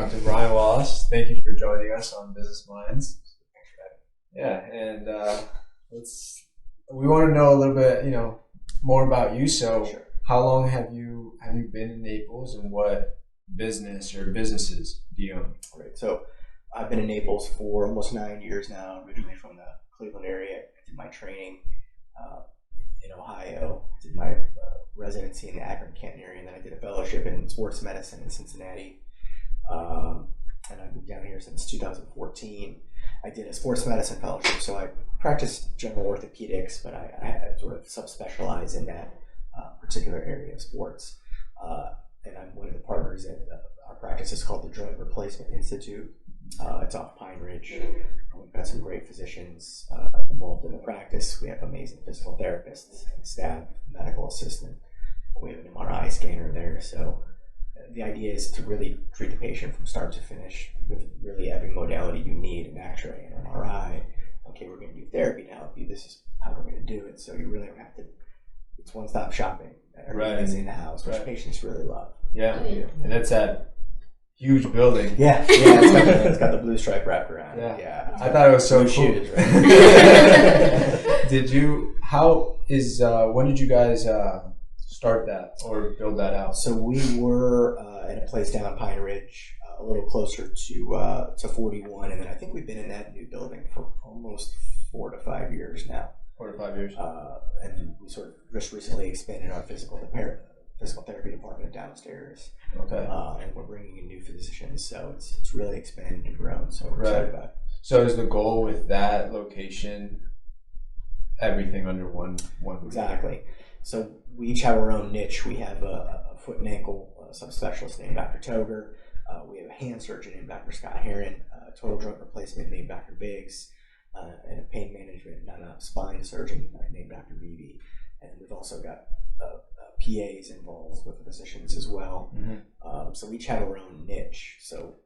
Dr. Brian Wallace. Thank you for joining us on Business Minds. Yeah, and we want to know a little bit, more about you. So, Sure. How long have you been in Naples, and what business or businesses do you own? Great. So I've been in Naples for almost 9 years now, originally from the Cleveland area. I did my training in Ohio, did my residency in the Akron-Canton area, and then I did a fellowship in sports medicine in Cincinnati. And I've been down here since 2014. I did a sports medicine fellowship, so I practiced general orthopedics, but I sort of subspecialize in that particular area of sports. And I'm one of the partners at our practice is called the Joint Replacement Institute. It's off Pine Ridge. We've got some great physicians involved in the practice. We have amazing physical therapists, staff, medical assistant. We have an MRI scanner there. So the idea is to really treat the patient from start to finish with really every modality you need, an X-ray, an MRI. Okay, we're going to do therapy to help you. This is how we're going to do it. So you really don't have to. It's one-stop shopping. Everything's in the house, which patients really love. Yeah, and that's that huge building. Yeah, it's got the blue stripe wrapped around. Yeah. I thought it was so cool. Shoes, right? When did you guys start that or build that out? So we were in a place down Pine Ridge, a little closer to 41, and then I think we've been in that new building for almost 4 to 5 years now. 4 to 5 years. And then we sort of just recently expanded our physical therapy department downstairs. Okay. And we're bringing in new physicians, so it's really expanded and grown. So we're excited about it. So is the goal with that location everything under one? Exactly. So we each have our own niche. We have a foot and ankle subspecialist named Dr. Toger. We have a hand surgeon named Dr. Scott Heron. Total joint replacement named Dr. Biggs. And a pain management, not a spine surgeon named Dr. Beebe. And we've also got PAs involved with the physicians as well. Mm-hmm. So we each have our own niche. So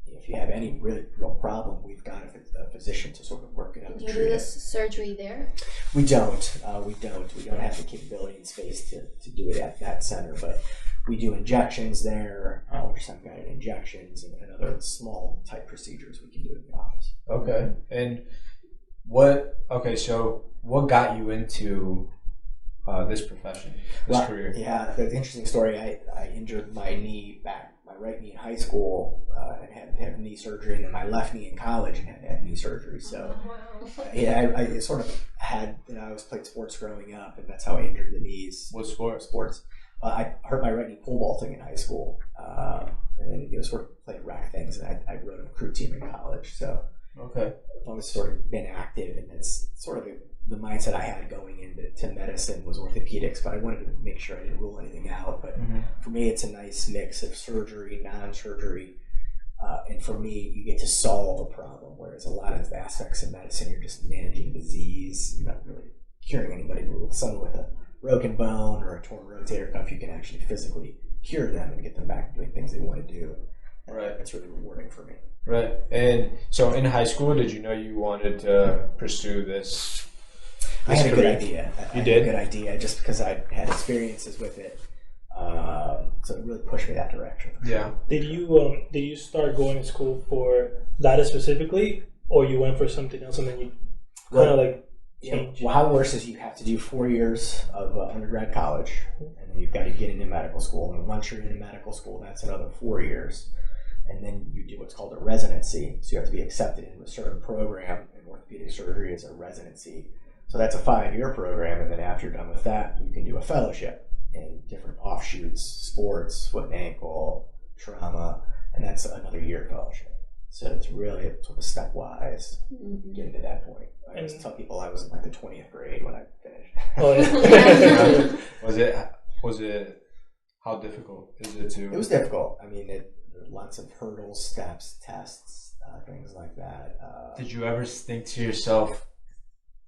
if you have any really real problem, we've got a physician to sort of work it out. Do you do this surgery there? We don't. We don't have the capability and space to do it at that center, but we do injections there, ultrasound-guided injections, and other small type procedures we can do in the office. Okay. And what got you into this profession, career? Yeah, the interesting story. I injured my right knee in high school, and had to have knee surgery, and then my left knee in college and had to have knee surgery. So, I sort of had, I always played sports growing up, and that's how I injured the knees. What sport? Sports. I hurt my right knee pole vaulting in high school, and then sort of played rec things, and I rode a crew team in college. So, okay, I've always sort of been active, and that's sort of the mindset I had going into medicine was orthopedics, but I wanted to make sure I didn't rule anything out. But for me, it's a nice mix of surgery, non-surgery, and for me, you get to solve a problem, whereas a lot of aspects of medicine, you're just managing disease. You're not really curing anybody. With someone with a broken bone or a torn rotator cuff, you can actually physically cure them and get them back to doing things they want to do. Right. It's really rewarding for me. Right. And so in high school, did you know you wanted to pursue this? I had a good idea. You did? A good idea just because I had experiences with it. So it really pushed me that direction. Yeah. Did you start going to school for that specifically, or you went for something else and then you kind of like changed? Well, how it works is you have to do 4 years of undergrad college, and then you've got to get into medical school. And once you're into medical school, that's another 4 years. And then you do what's called a residency. So you have to be accepted into a certain program, and orthopedic surgery is a residency. So that's a 5-year program, and then after you're done with that, you can do a fellowship in different offshoots, sports, foot and ankle, trauma, and that's another year fellowship. So it's really sort of stepwise getting to that point. I always tell people I was in like the 20th grade when I finished. Oh, yeah. Was it, how difficult is it to? It was difficult. I mean, there were lots of hurdles, steps, tests, things like that. Did you ever think to yourself,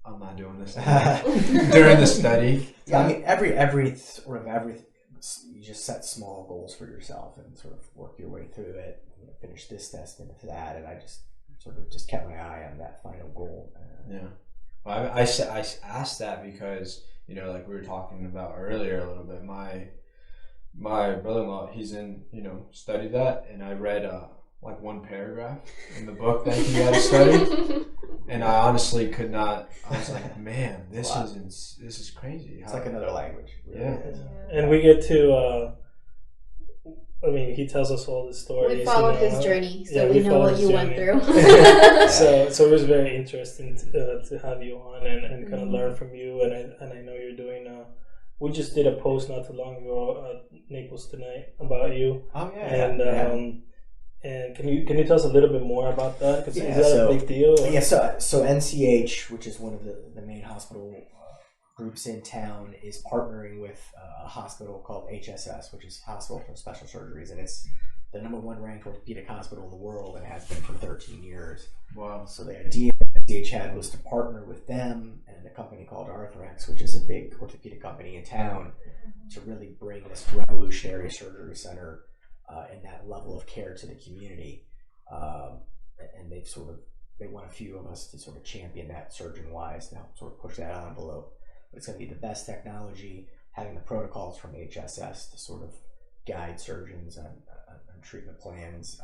I'm not doing this during the study? Yeah, I mean, every you just set small goals for yourself and sort of work your way through it. Finish this test and that, and I just sort of just kept my eye on that final goal. Yeah, well, I asked that because like we were talking about earlier a little bit. My brother-in-law, he's in studied that, and I read like one paragraph in the book that he had to study, and I honestly could not. I was like, man, this is crazy. It's like another language. Really. Yeah. And we get to. I mean, he tells us all the stories. We followed his journey, so we know followed what his you went journey. through. So it was very interesting to have you on and kind of learn from you. And I know you're doing. We just did a post not too long ago, Naples Tonight, about you. Oh yeah. And can you tell us a little bit more about that? Because is that a big deal? Or? Yeah. So NCH, which is one of the main hospital groups in town, is partnering with a hospital called HSS, which is Hospital for Special Surgeries, and it's the #1 ranked orthopedic hospital in the world and has been for 13 years. Wow. So the idea NCH had was to partner with them and a company called Arthrex, which is a big orthopedic company in town, to really bring this revolutionary surgery center and that level of care to the community. And they want a few of us to sort of champion that surgeon-wise to help sort of push that envelope. But it's going to be the best technology, having the protocols from HSS to sort of guide surgeons on treatment plans.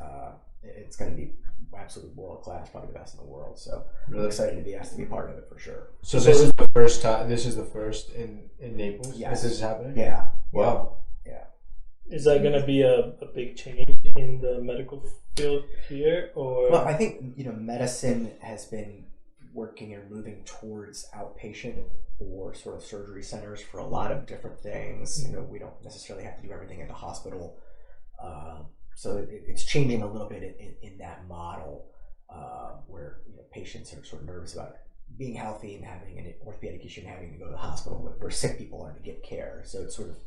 It's going to be absolutely world-class, probably the best in the world. So I'm excited to be asked to be part of it for sure. So this is the first time. This is the first in Naples. Yes. This is happening. Yeah. Wow. Yeah. Is that going to be a big change in the medical field here, or? Well, I think medicine has been working and moving towards outpatient or sort of surgery centers for a lot of different things. We don't necessarily have to do everything at the hospital. So it's changing a little bit in that model where patients are sort of nervous about being healthy and having an orthopedic issue and having to go to the hospital where sick people are to get care. So it sort of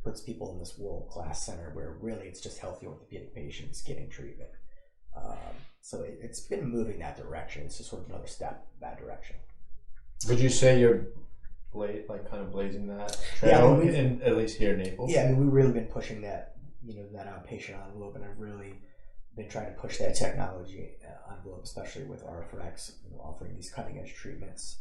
puts people in this world-class center where really it's just healthy orthopedic patients getting treatment. So it's been moving that direction. It's just sort of another step in that direction. Would you say you're kind of blazing that trail, at least here in Naples? Yeah, I mean, we've really been pushing that, that outpatient envelope, and I've really been trying to push that technology envelope, especially with Arthrex, offering these cutting-edge treatments.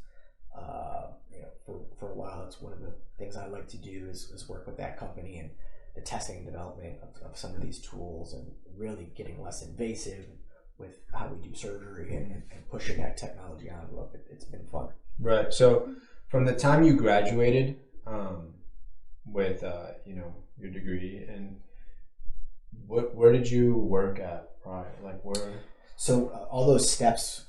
For a while, it's one of the things I like to do is work with that company and the testing and development of some of these tools and really getting less invasive with how we do surgery and pushing that technology envelope. It's been fun. Right. So from the time you graduated with your degree, and where did you work at prior? Like where? So all those steps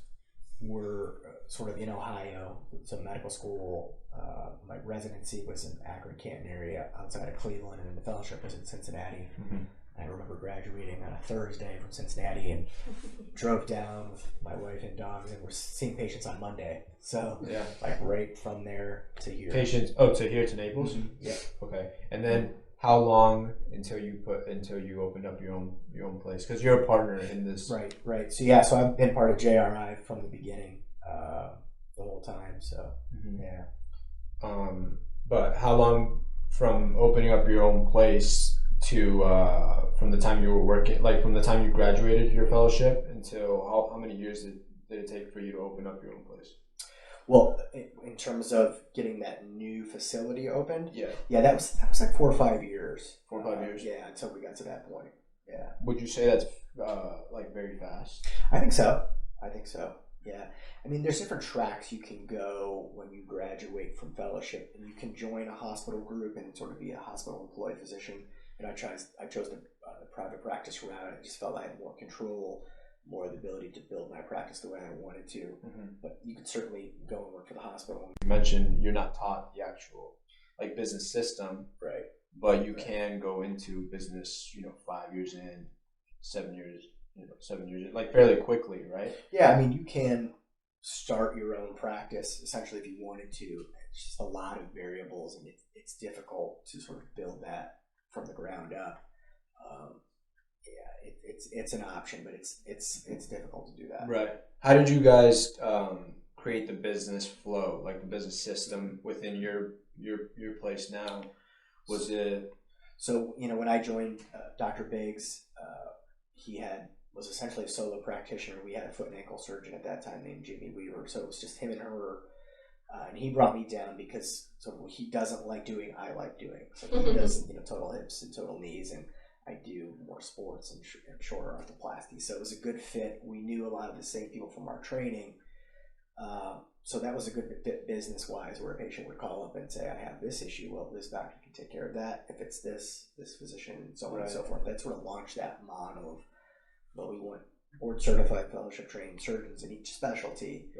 were sort of in Ohio. So medical school, my residency was in Akron, Canton area outside of Cleveland, and then the fellowship was in Cincinnati. Mm-hmm. I remember graduating on a Thursday from Cincinnati and drove down with my wife and dogs, and we're seeing patients on Monday. So yeah, like right from there to here. Patients. Oh, to here to Naples. Mm-hmm. Yeah. Okay. And then how long until you opened up your own place? Because you're a partner in this. Right. So yeah. So I've been part of JRI from the beginning, the whole time. So yeah. But how long from opening up your own place to from the time you were working, like from the time you graduated your fellowship until how many years did it take for you to open up your own place? Well, in terms of getting that new facility opened, yeah, that was like 4 or 5 years. 4 or 5 years. Yeah, until we got to that point. Yeah. Would you say that's like very fast? I think so. Yeah. I mean, there's different tracks you can go when you graduate from fellowship, and you can join a hospital group and sort of be a hospital employed physician. And I chose the private practice route. I just felt I had more control, more of the ability to build my practice the way I wanted to. Mm-hmm. But you could certainly go and work for the hospital. You mentioned you're not taught the actual business system, right? But you can go into business, 5 years in, 7 years, 7 years in, like fairly quickly, right? Yeah, I mean, you can start your own practice essentially if you wanted to. It's just a lot of variables, and it's difficult to sort of build that from the ground up. It's an option, but it's difficult to do that. Right. How did you guys create the business flow, like the business system within your place now? Was it so? When I joined Dr. Biggs, he was essentially a solo practitioner. We had a foot and ankle surgeon at that time named Jimmy Weaver, so it was just him and her. And he brought me down because he doesn't like doing, I like doing. So he does, total hips and total knees, and I do more sports and shorter arthroplasty. So it was a good fit. We knew a lot of the same people from our training. So that was a good fit business-wise, where a patient would call up and say, I have this issue. Well, this doctor can take care of that. If it's this physician, and so on and so forth. That's what launched that model of, well, we want board-certified fellowship trained surgeons in each specialty,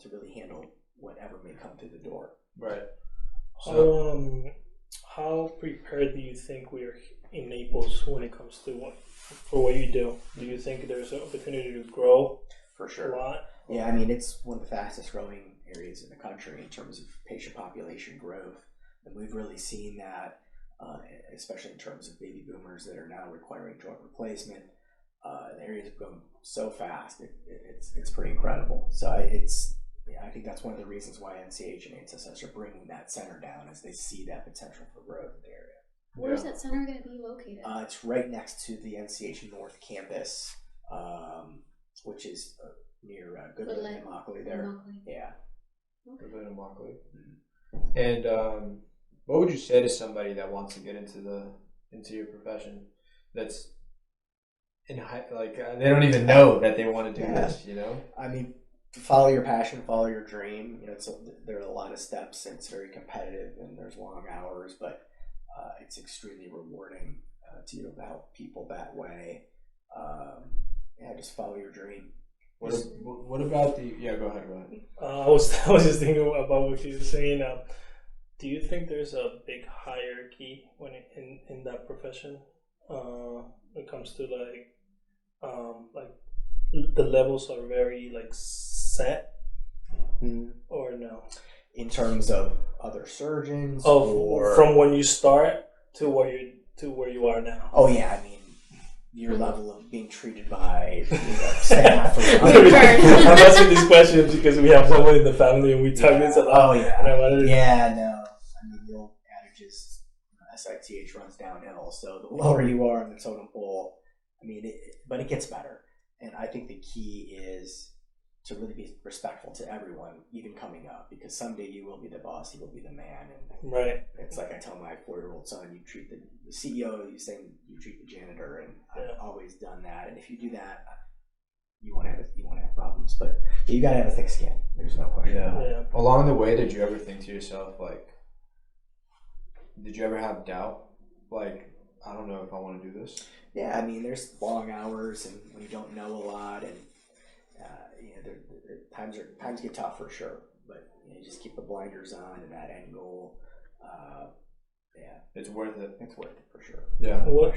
to really handle whatever may come through the door. Right. So, how prepared do you think we are in Naples when it comes to what you do? Do you think there's an opportunity to grow? For sure. A lot? Yeah, I mean, it's one of the fastest growing areas in the country in terms of patient population growth. And we've really seen that, especially in terms of baby boomers that are now requiring joint replacement. The area's grown so fast, it's pretty incredible. So I think that's one of the reasons why NCH and HSS are bringing that center down, as they see that potential for growth in the area. Where's that center going to be located? It's right next to the NCH North campus, which is near Goodland and Immokalee there. Yeah. Goodland and Immokalee. And what would you say to somebody that wants to get into your profession, that's in high, like they don't even know that they want to do this, you know? I mean, follow your passion, follow your dream. You know, there are a lot of steps, and it's very competitive, and there's long hours, but it's extremely rewarding to be able to help people that way. Just follow your dream. What about the? Yeah, go ahead. I was just thinking about what you were saying. Do you think there's a big hierarchy when in that profession? When it comes to like the levels are very set, or no? In terms of other surgeons, from when you start to where you are now. Oh yeah, I mean, your level of being treated by staff. I'm asking these questions because we have someone in the family and we talk this a lot. Oh yeah, and I wanted no. I mean, the old adage is SITH runs downhill. So the lower you are in the totem pole, I mean, but it gets better. And I think the key is to really be respectful to everyone, even coming up, because someday you will be the boss, you will be the man. And right. It's like I tell my 4-year-old son, you treat the CEO, you treat the janitor, and I've always done that. And if you do that, you won't have problems. But you got to have a thick skin. There's no question. Yeah. Along the way, did you ever think to yourself, like, did you ever have doubt? Like, I don't know if I want to do this. Yeah, I mean, there's long hours, and when you don't know a lot, and times get tough for sure. But you just keep the blinders on and that end goal. It's worth it. It's worth it for sure. Yeah. What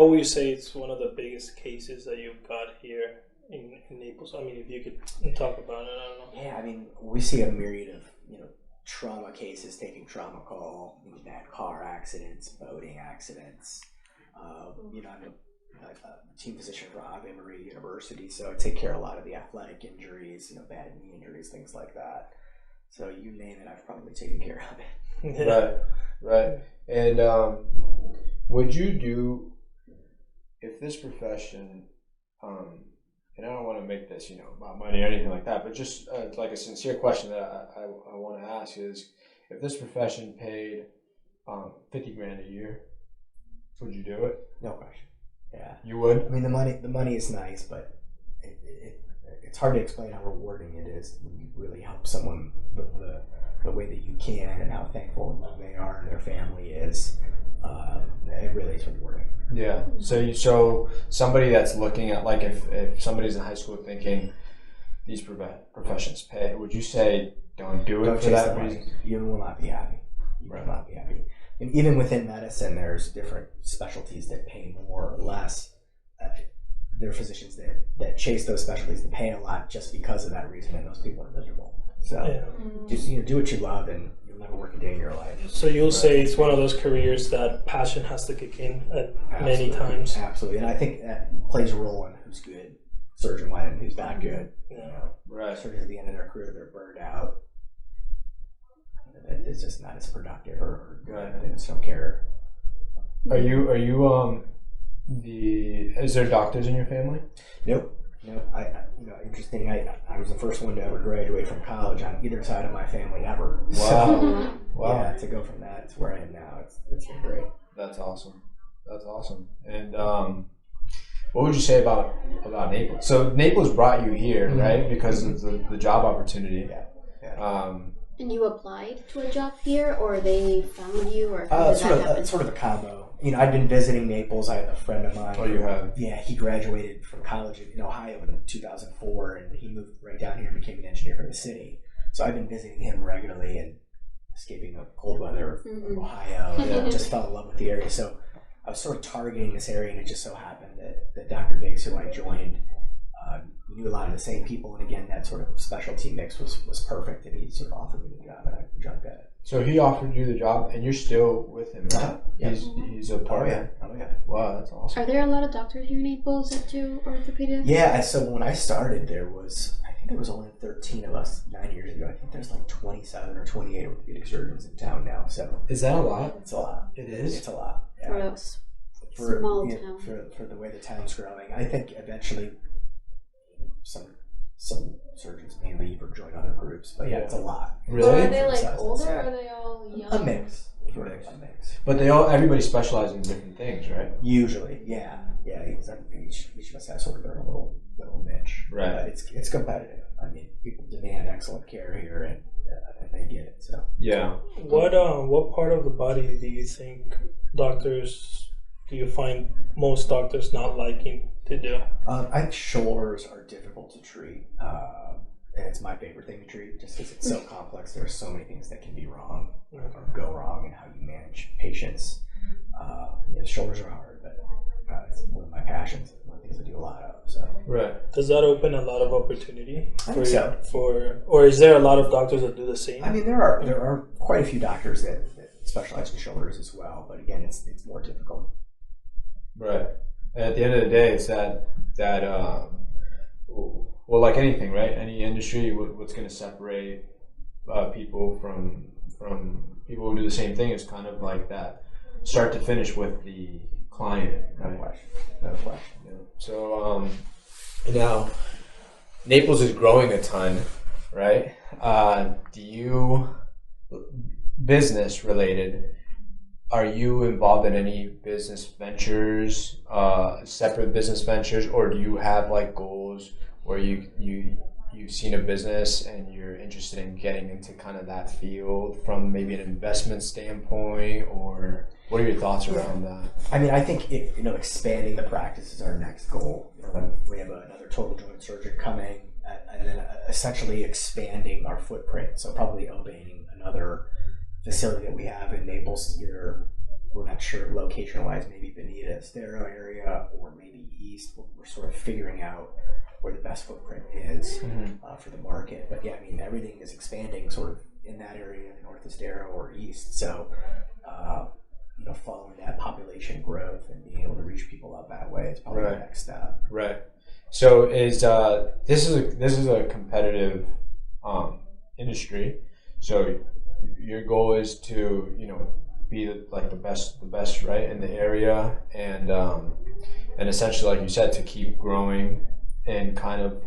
would you say is one of the biggest cases that you've got here in Naples? I mean, if you could talk about it, I don't know. Yeah, I mean, we see a myriad of trauma cases, taking trauma call, bad car accidents, boating accidents. I'm a team physician for Ave Maria University, so I take care of a lot of the athletic injuries, bad knee injuries, things like that. So you name it, I've probably taken care of it. Right. And would you do, if this profession, and I don't want to make this, about money or anything like that, but just like a sincere question that I want to ask is, if this profession paid $50,000 a year, would you do it? No question. Yeah. You would? I mean, the money is nice, but it's hard to explain how rewarding it is when you really help someone the way that you can, and how thankful they are and their family is. It really is rewarding. Yeah. So somebody that's looking at, like, if somebody's in high school thinking these professions pay, would you say don't do it for that reason? You will not be happy. You will not be happy. And even within medicine, there's different specialties that pay more or less. There are physicians that chase those specialties that pay a lot just because of that reason, and those people are miserable. So just do what you love, and you'll never work a day in your life. So you'll say it's one of those careers that passion has to kick in many times. Absolutely, and I think that plays a role in who's good surgeon-wise and who's not good. Right. Surgeons at the end of their career, they're burned out. It's just not as productive or good. They just don't care. Are you is there doctors in your family? Nope. Interesting. I was the first one to ever graduate from college on either side of my family ever. Wow. So, yeah, to go from that to where I am now, it's been great. That's awesome. That's awesome. And what would you say about Naples? So Naples brought you here, right? Because of the job opportunity. Yeah. And you applied to a job here, or they found you, or how did that happen? Sort of a combo. I'd been visiting Naples. I have a friend of mine. Oh, you have? Yeah, he graduated from college in Ohio in 2004, and he moved right down here and became an engineer for the city. So I've been visiting him regularly and escaping the cold weather of Ohio. And just fell in love with the area. So I was sort of targeting this area, and it just so happened that Dr. Biggs, who I joined, we knew a lot of the same people, and again, that sort of specialty mix was perfect, and he sort of offered me the job, and I jumped at it. So he offered you the job, and you're still with him, right? Yeah. He's a partner. Oh yeah. Wow, that's awesome. Are there a lot of doctors here in Naples that do orthopedics? Yeah, so when I started, I think there was only 13 of us 9 years ago. I think there's like 27 or 28 orthopedic surgeons in town now. So is that a lot? It's a lot. It is? It's a lot. Yeah. For us. Small town. For the way the town's growing. I think eventually some surgeons may leave or join other groups, but yeah, it's a lot. Really? Are they like older, or are they all young? A mix. A mix. But everybody specializes in different things, right? Usually, yeah. Each of us has sort of their own little niche. Right. But it's competitive. I mean, people demand excellent care here, and they get it. So yeah. What part of the body do you think do you find most doctors not liking to do? I think shoulders are difficult to treat, and it's my favorite thing to treat just because it's so complex. There are so many things that can be wrong or go wrong in how you manage patients. Shoulders are hard, but it's one of my passions, one of the things I do a lot of. So. Right. Does that open a lot of opportunity for you? Or is there a lot of doctors that do the same? I mean, there are quite a few doctors that specialize in shoulders as well, but again, it's more difficult. Right. And at the end of the day, it's that well, like anything, right? Any industry, what's going to separate people from people who do the same thing is kind of like that start to finish with the client, right? No question. Yeah. So now Naples is growing a ton, right? Do you business related? Are you involved in any business ventures, separate business ventures, or do you have like goals where you've seen a business and you're interested in getting into kind of that field from maybe an investment standpoint, or what are your thoughts around that? I mean, I think expanding the practice is our next goal. We have another total joint surgeon coming, and then essentially expanding our footprint. So probably opening another facility that we have in Naples, either we're not sure location-wise, maybe Benita Estero area or maybe east. We're sort of figuring out where the best footprint is for the market. But yeah, I mean, everything is expanding sort of in that area, North Estero or east. So, following that population growth and being able to reach people out that way is probably the next step. Right. So is this is a competitive industry. So your goal is to be the best right in the area, and essentially, like you said, to keep growing and kind of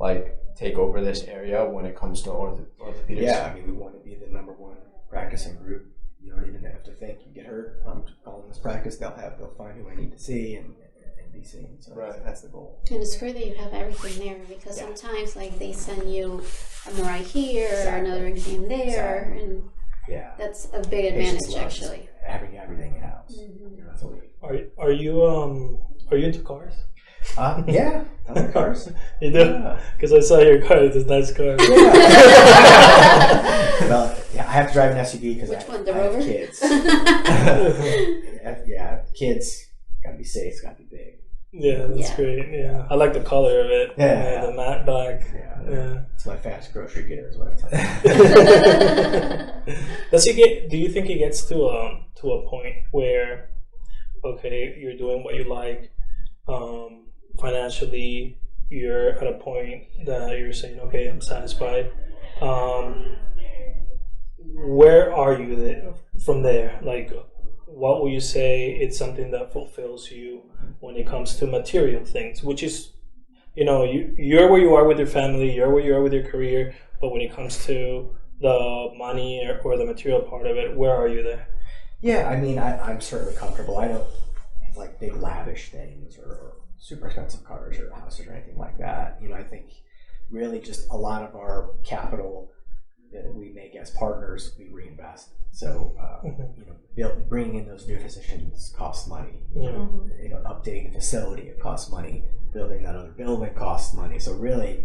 like take over this area when it comes to orthopedics. Yeah, I mean, we want to be the number one practicing group. You don't even have to think. You get hurt, I'm calling this practice. They'll find who I need to see and be seen. So that's the goal. And it's great that you have everything there, because sometimes like they send you MRI here, another exam there, and that's a big advantage actually. Having everything in house. Are you into cars? Yeah, I like cars. You do? Because I saw your car. It's a nice car. Well, I have to drive an SUV because I have kids. Kids gotta be safe. It's gotta be big. Yeah, that's great. Yeah, I like the color of it. Yeah, the matte black. Yeah, it's my fast grocery getter, is what I tell you. Do you think it gets to a point where, okay, you're doing what you like, financially, you're at a point that you're saying, okay, I'm satisfied. Where are you from there? Like, what will you say it's something that fulfills you when it comes to material things, which is, you're where you are with your family, you're where you are with your career, but when it comes to the money or the material part of it, where are you there? Yeah, I mean, I'm certainly comfortable. I don't like big lavish things or super expensive cars or houses or anything like that. I think really just a lot of our capital that we make as partners, we reinvest. So, bringing in those new physicians costs money. Updating the facility, it costs money. Building that other building costs money. So really,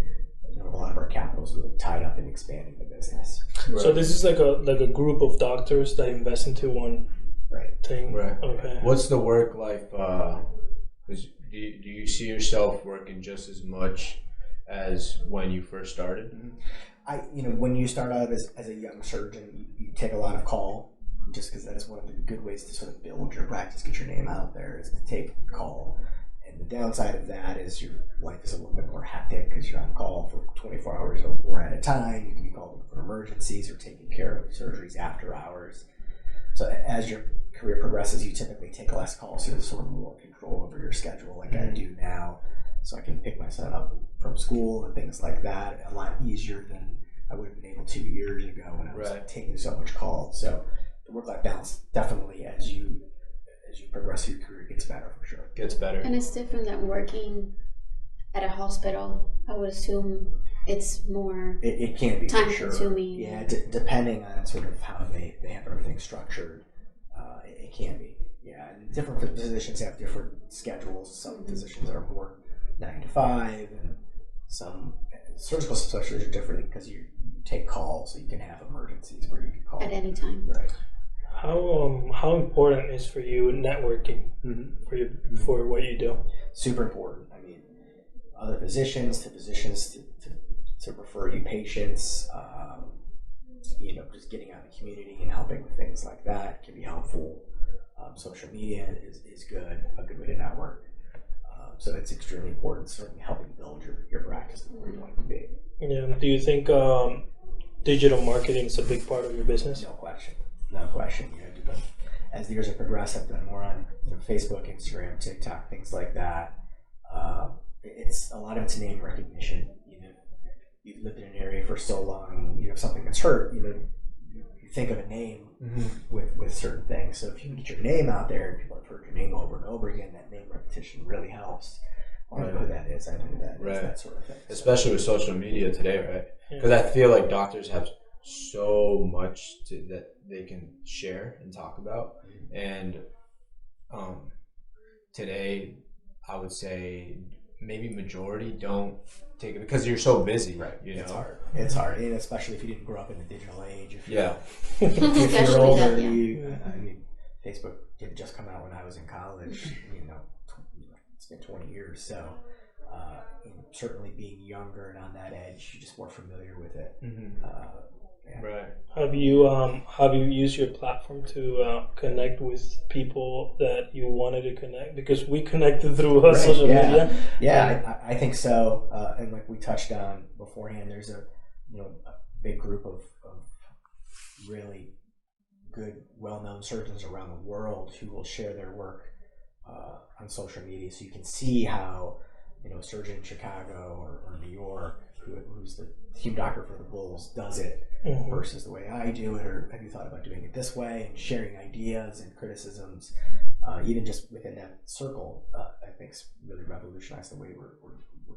a lot of our capital is really tied up in expanding the business. Right. So this is like a group of doctors that invest into one thing. Right. Okay. What's the work life? Do you see yourself working just as much as when you first started? When you start out as a young surgeon, you take a lot of call, just because that is one of the good ways to sort of build your practice, get your name out there, is to take call. And the downside of that is your life is a little bit more hectic because you're on call for 24 hours or more at a time. You can be called for emergencies or taking care of surgeries after hours. So as your career progresses, you typically take less calls, so there's sort of more control over your schedule like I do now. So I can pick my son up from school and things like that a lot easier than I would have been able to years ago when I was taking so much call. So the work-life balance definitely, as you progress through your career, gets better for sure. Gets better. And it's different than working at a hospital. I would assume it's more it can be time-consuming. Yeah, depending on sort of how they have everything structured, it can be. Yeah, and different physicians have different schedules. Some physicians are more 9 to 5, and some surgical specialties are different because you take calls, so you can have emergencies where you can call at any time. Right. How important is for you networking for what you do? Super important. I mean, other physicians to refer you patients. Just getting out in the community and helping with things like that can be helpful. Social media is good, a good way to network. So it's extremely important, certainly helping build your practice where you want it to be. Yeah. Do you think digital marketing is a big part of your business? No question. As the years have progressed, I've done more on Facebook, Instagram, TikTok, things like that. It's a lot of it's name recognition. You've lived in an area for so long. If something gets hurt, you think of a name with certain things. So if you can get your name out there, and people have heard your name over and over again, that name repetition really helps. I know who that is. I know who that is. That sort of thing. Especially with social media today, right? Because I feel like doctors have so much that they can share and talk about, and today I would say maybe majority don't take it because you're so busy, right? It's hard, and especially if you didn't grow up in the digital age. If you're Especially older, I mean, Facebook did just come out when I was in college. It's been 20 years, so certainly being younger and on that edge, you're just more familiar with it. Right. Have you used your platform to connect with people that you wanted to connect? Because we connected through social media. Yeah, I think so. And like we touched on beforehand, there's a big group of really good, well-known surgeons around the world who will share their work on social media, so you can see how a surgeon in Chicago or New York who's the team doctor for the Bulls does it versus the way I do it, or have you thought about doing it this way, and sharing ideas and criticisms, even just within that circle, I think it's really revolutionized the way we're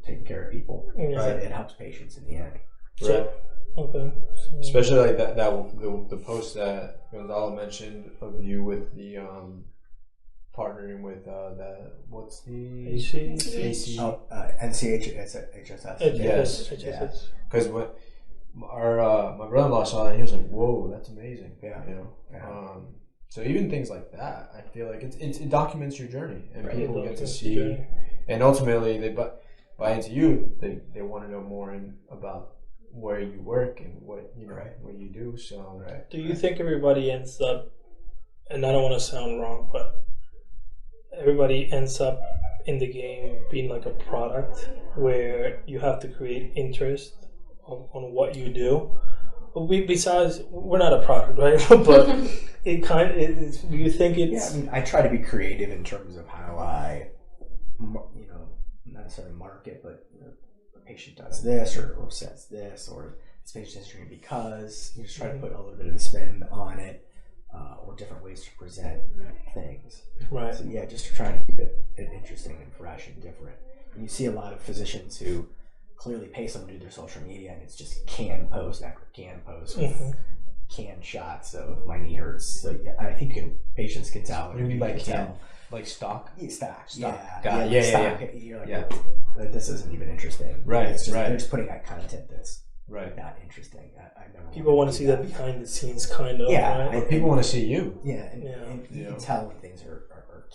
taking care of people. It helps patients in the end. Right. Okay. Especially like the post that Gonzalo mentioned of you with the partnering with what's the AC? NCHSS. Yes. Because when my brother-in-law saw that, he was like, "Whoa, that's amazing!" So even things like that, I feel like it documents your journey, and people get to see, and ultimately they buy into you. They want to know more about where you work and what what you do. So do you think everybody ends up, and I don't want to sound wrong, but everybody ends up in the game being like a product where you have to create interest on what you do? Besides, we're not a product, right? But it kind of is. Do you think it's? Yeah, I mean, I try to be creative in terms of how I, not necessarily market, but a patient does this or says this, or this patient's history because you just try to put a little bit of a spin on it. or different ways to present things. Right. So yeah, just trying to keep it interesting and fresh and different. And you see a lot of physicians who clearly pay someone to do their social media, and it's just canned post after canned post with canned shots of my knee hurts. So yeah, I think patients can tell. What do you mean by canned? Like stock? Yeah, stock. Yeah. Yeah. Yeah. Stock. You're like, like, this isn't even interesting. Right. It's just, right. They're just putting out content that's right. not interesting. I never. People want to see that behind the scenes kind of. Yeah. Right? People want to see you. Yeah, and you can tell when things are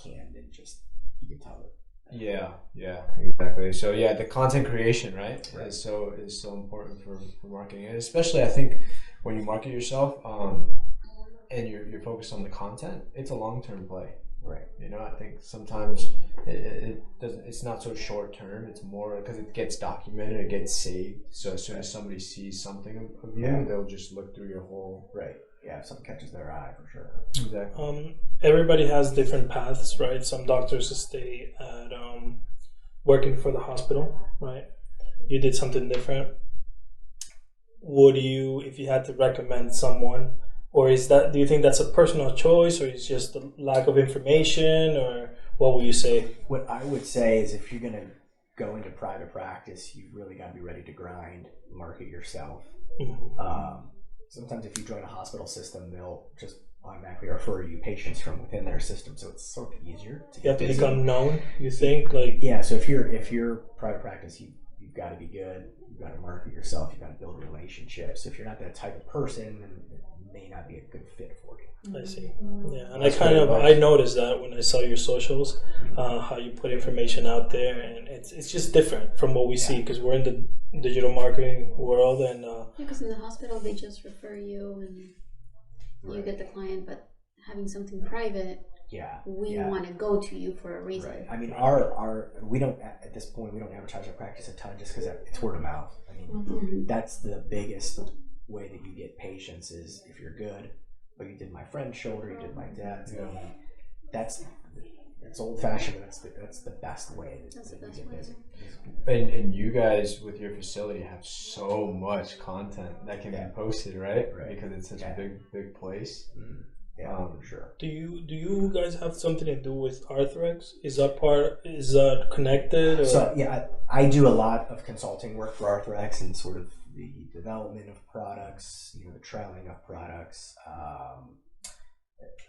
canned, and just you can tell it. Yeah, exactly. So yeah, the content creation, right, is so important for marketing, and especially I think when you market yourself, and you're focused on the content, it's a long-term play. Right. You know, I think sometimes it doesn't. It's not so short-term. It's more because it gets documented, it gets saved. So as soon as somebody sees something of you, they'll just look through your whole. Right. Yeah, if something catches their eye, for sure. Exactly. Everybody has different paths, right? Some doctors stay at working for the hospital, right? You did something different. Would you, if you had to recommend someone, or do you think that's a personal choice, or is just a lack of information, or what would you say? What I would say is, if you're going to go into private practice, you've really got to be ready to grind, market yourself. Sometimes if you join a hospital system, they'll just automatically refer you patients from within their system, so it's sort of easier to get You have to busy. become known, you think? Like, yeah, so if you're private practice, you've got to be good, you've got to market yourself, you've got to build relationships. If you're not that type of person, then it may not be a good fit for you. I see. Yeah, and I noticed that when I saw your socials, how you put information out there, and it's just different from what we see, because we're in the digital marketing world, and because in the hospital they just refer you and you get the client, but having something private, we want to go to you for a reason. Right. I mean, our we don't, at this point, we don't advertise our practice a ton, just because it's word of mouth. I mean, that's the biggest way that you get patients, is if you're good. But you did my friend's shoulder, you did my dad's knee. It's old fashioned, but that's the best way that you get busy. And you guys with your facility have so much content that can be posted, right? Because it's such a big place. Yeah, for sure. Do you guys have something to do with Arthrex? Is that connected? Or? So yeah, I do a lot of consulting work for Arthrex, and sort of the development of products, the trialing of products.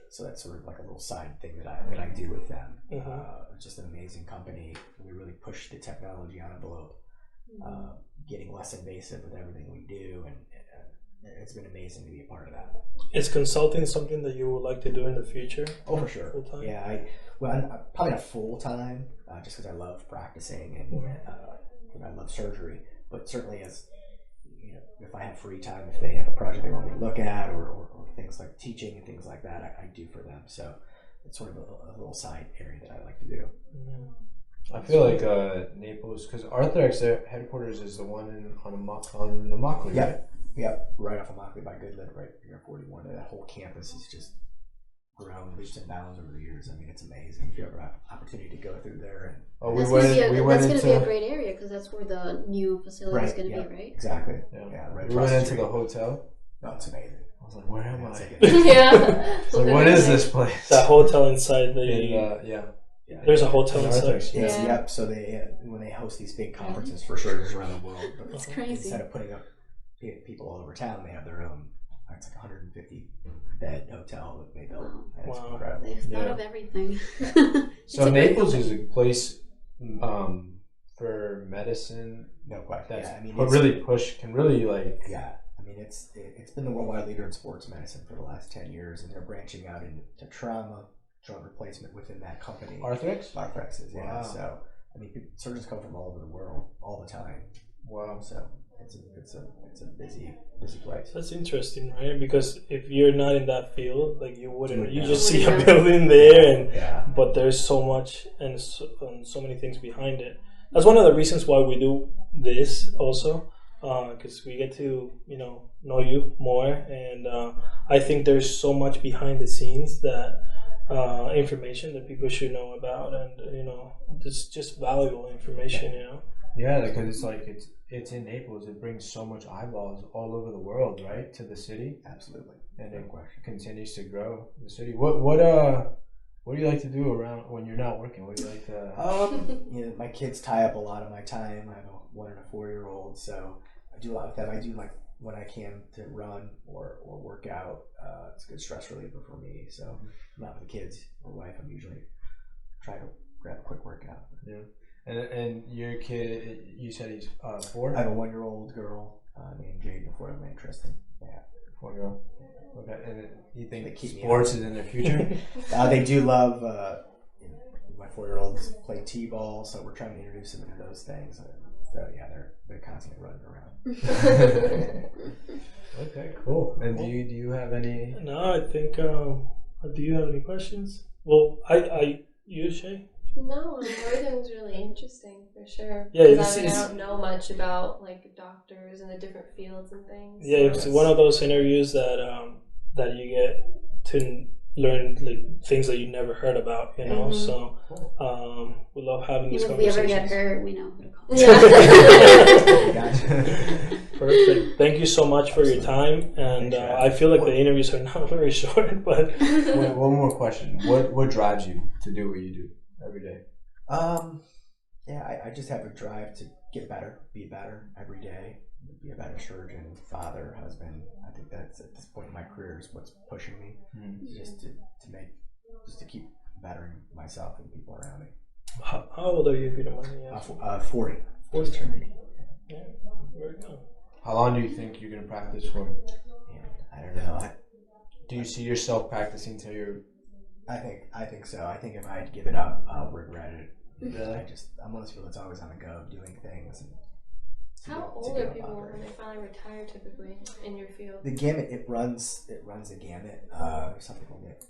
So that's sort of like a little side thing that I do with them. It's just an amazing company. We really push the technology envelope, getting less invasive with everything we do, and it's been amazing to be a part of that. Is consulting something that you would like to do in the future? Oh, for sure. Full-time? Yeah, I'm probably not full time, just because I love practicing and I love surgery. But certainly, as if I have free time, if they have a project they want me to look at, or things like teaching and things like that, I do for them. So it's sort of a little side area that I like to do. I feel like Naples, because Arthrex, their headquarters is the one on Immokalee, right? Yep, right off of Immokalee by Goodland, right near 41. That whole campus is just grown leaps and bounds over the years. I mean, it's amazing. If you ever have an opportunity to go through there, and that's going to be a great area, because that's where the new facility is going to be, right? Exactly. Yeah, right. We went into the hotel. No, it's amazing. I was like, where am I? Yeah. It's like, what is this place? That hotel inside the. There's a hotel inside. Yep. So when they host these big conferences for surgeons around the world, it's crazy. Instead of putting up people all over town, they have their own. It's like 150 bed hotel that they built. It's incredible. They've thought of everything. So Naples is a place for medicine. No question. That can really like. Yeah. I mean, it's been the worldwide leader in sports medicine for the last 10 years, and they're branching out into trauma, joint replacement within that company. Arthrex is, yeah. Wow. So, I mean, surgeons come from all over the world all the time. Wow. So it's a busy place. That's interesting, right? Because if you're not in that field, like you wouldn't, you just see a building there, but there's so much and so many things behind it. That's one of the reasons why we do this also. Because we get to know you more, and I think there's so much behind the scenes that information that people should know about, and it's just valuable information. Yeah, because it's like it's in Naples. It brings so much eyeballs all over the world, right, to the city. Absolutely. and it continues to grow the city. What do you like to do around when you're not working? What do you like to? You know, my kids tie up a lot of my time. I have a 1 and a 4-year-old, so I do a lot with them. I do like when I can to run or work out. It's a good stress reliever for me. So I'm not with the kids or wife. I'm usually trying to grab a quick workout. Yeah. And your kid, you said he's 4? I have a 1-year-old girl named Jade, a 4-year-old named Tristan. Yeah. 4-year-old. Okay. And you think They sports is in their future? They do love. You know, my 4-year-olds play t-ball, so we're trying to introduce them into those things. So yeah, they're constantly running around. Okay, cool. And do you have any? No, I think. Do you have any questions? Well, you, Shay? No, everything's really interesting for sure. Yeah, I don't know much about like doctors and the different fields and things. Yeah, it's one of those interviews that you get to learn like things that you never heard about, you know. So we love having these conversations. If we ever get hurt, we know who to call. Gotcha. Perfect. Thank you so much for your time, and I feel like the interviews are not very short. But Wait, one more question: What drives you to do what you do every day? Yeah, I just have a drive to get better, be better every day, be a better surgeon, father, husband. I think that's at this point in my career is what's pushing me, just to keep bettering myself and people around me. How old are you, if you don't mind me asking? 40. 40. Yeah, very good. How long do you think you're gonna practice for? And I don't know. Do you see yourself practicing till you're? I think so. I think if I give it up, I'll regret it. Really? I'm one of those people that's always on the go, doing things. And how old are people when they finally retire, typically in your field? The gamut it runs the gamut. There's some people that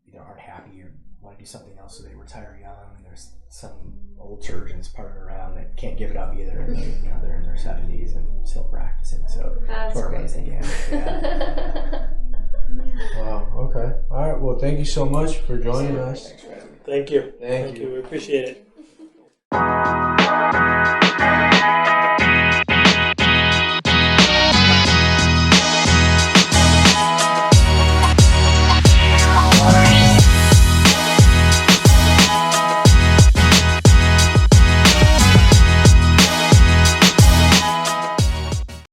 either aren't happy or want to do something else, so they retire young. And there's some old surgeons partying around that can't give it up either, and they're in their 70s and still practicing. So that's sort of runs the gamut. Yeah. Wow. Okay. All right. Well, thank you so much for joining us. Thanks for having me. Thank you. Thank you. We appreciate it.